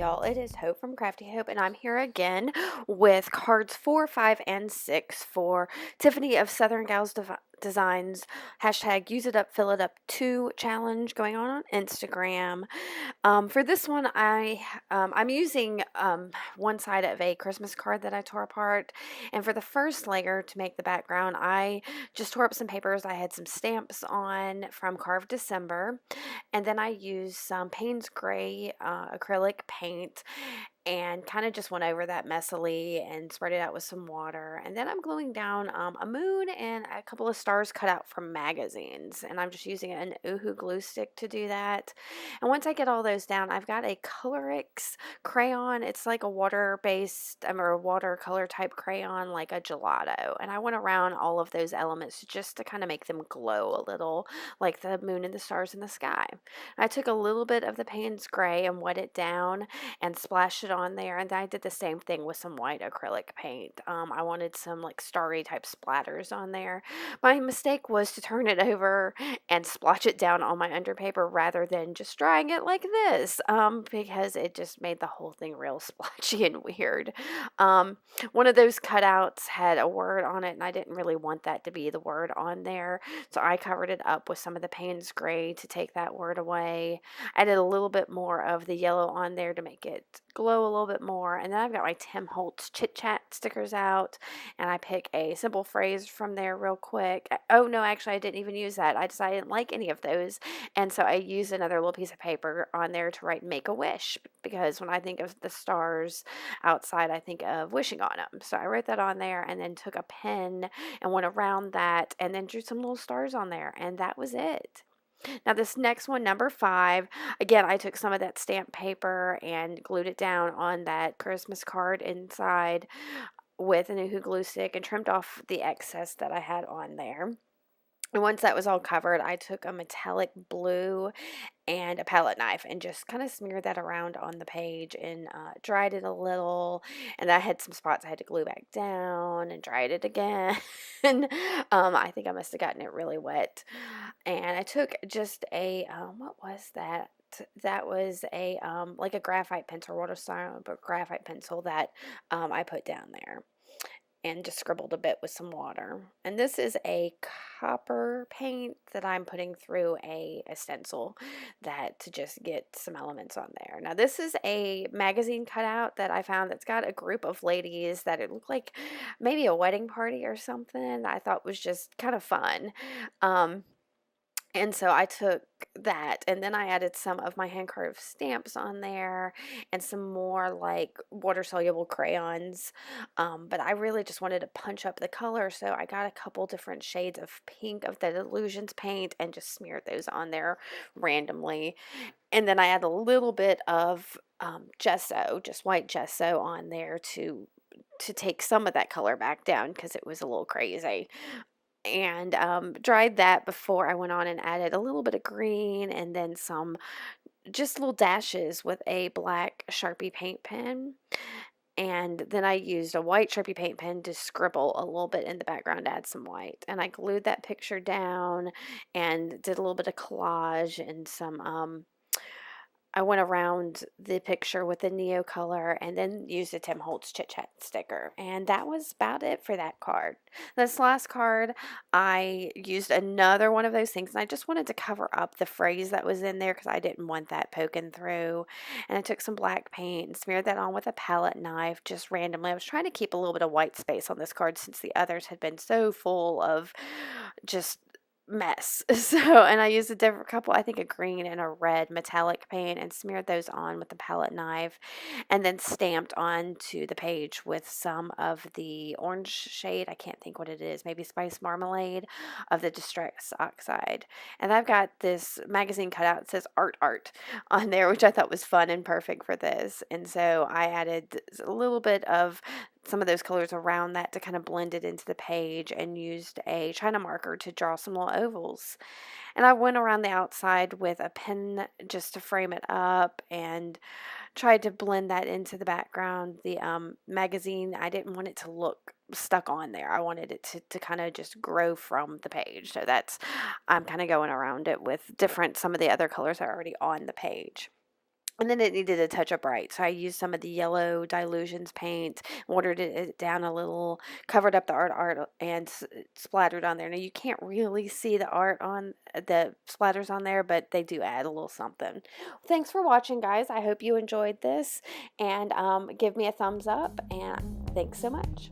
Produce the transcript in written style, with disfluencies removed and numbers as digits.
y'all, it is Hope from Crafty Hope, and I'm here again with cards 4, 5, and 6 for Tiffany of Southern Gals Designs hashtag UseItUpFillItUp2 challenge going on Instagram. For this one, I'm using one side of a Christmas card that I tore apart, and for the first layer to make the background, I just tore up some papers. I had some stamps on from Carved December, and then I used some Payne's Gray acrylic paint and kind of just went over that messily and spread it out with some water. And then I'm gluing down a moon and a couple of stars cut out from magazines. And I'm just using an Oohoo glue stick to do that. And once I get all those down, I've got a Colorix crayon. It's like a water-based, or a watercolor type crayon, like a gelato. And I went around all of those elements just to kind of make them glow a little, like the moon and the stars in the sky. I took a little bit of the Payne's Gray and wet it down and splashed it on there, and then I did the same thing with some white acrylic paint. I wanted some like starry type splatters on there. My mistake was to turn it over and splotch it down on my underpaper rather than just drying it like this, because it just made the whole thing real splotchy and weird. One of those cutouts had a word on it, and I didn't really want that to be the word on there, so I covered it up with some of the Payne's Gray to take that word away. I did a little bit more of the yellow on there to make it glow a little bit more. And then I've got my Tim Holtz Chit Chat stickers out, and I pick a simple phrase from there real quick. Oh no, actually I didn't even use that. I decided I didn't like any of those, and so I used another little piece of paper on there to write Make a Wish, because when I think of the stars outside, I think of wishing on them. So I wrote that on there and then took a pen and went around that and then drew some little stars on there, and that was it. Now this next one, number 5, again, I took some of that stamp paper and glued it down on that Christmas card inside with an Oohoo glue stick and trimmed off the excess that I had on there. And once that was all covered, I took a metallic blue and a palette knife and just kind of smeared that around on the page and dried it a little. And I had some spots I had to glue back down and dried it again. I think I must have gotten it really wet. And I took just a, what was that? That was a like a graphite pencil, water style, but graphite pencil that I put down there and just scribbled a bit with some water. And this is a copper paint that I'm putting through a stencil that to just get some elements on there. Now this is a magazine cutout that I found that's got a group of ladies that it looked like maybe a wedding party or something. I thought was just kind of fun. And so I took that and then I added some of my hand carved stamps on there and some more like water soluble crayons. But I really just wanted to punch up the color, so I got a couple different shades of pink of the Illusions paint and just smeared those on there randomly. And then I add a little bit of gesso, just white gesso on there to take some of that color back down because it was a little crazy, and dried that before I went on and added a little bit of green and then some just little dashes with a black Sharpie paint pen. And then I used a white Sharpie paint pen to scribble a little bit in the background, add some white. And I glued that picture down and did a little bit of collage and some I went around the picture with the Neo color and then used a Tim Holtz Chit Chat sticker. And that was about it for that card. This last card, I used another one of those things. And I just wanted to cover up the phrase that was in there because I didn't want that poking through. And I took some black paint and smeared that on with a palette knife just randomly. I was trying to keep a little bit of white space on this card since the others had been so full of just mess. So, and I used a different couple, I think a green and a red metallic paint, and smeared those on with the palette knife and then stamped onto the page with some of the orange shade. I can't think what it is, maybe Spice Marmalade of the Distress Oxide. And I've got this magazine cutout that says Art on there, which I thought was fun and perfect for this. And so I added a little bit of some of those colors around that to kind of blend it into the page and used a China marker to draw some little ovals. And I went around the outside with a pen just to frame it up and tried to blend that into the background. The magazine, I didn't want it to look stuck on there. I wanted it to kind of just grow from the page. So that's, I'm kind of going around it with different, some of the other colors that are already on the page. And then it needed a touch of bright, so I used some of the yellow Dilutions paint, watered it down a little, covered up the art, and splattered on there. Now you can't really see the art on the splatters on there, but they do add a little something. Thanks for watching, guys. I hope you enjoyed this, and give me a thumbs up, and thanks so much.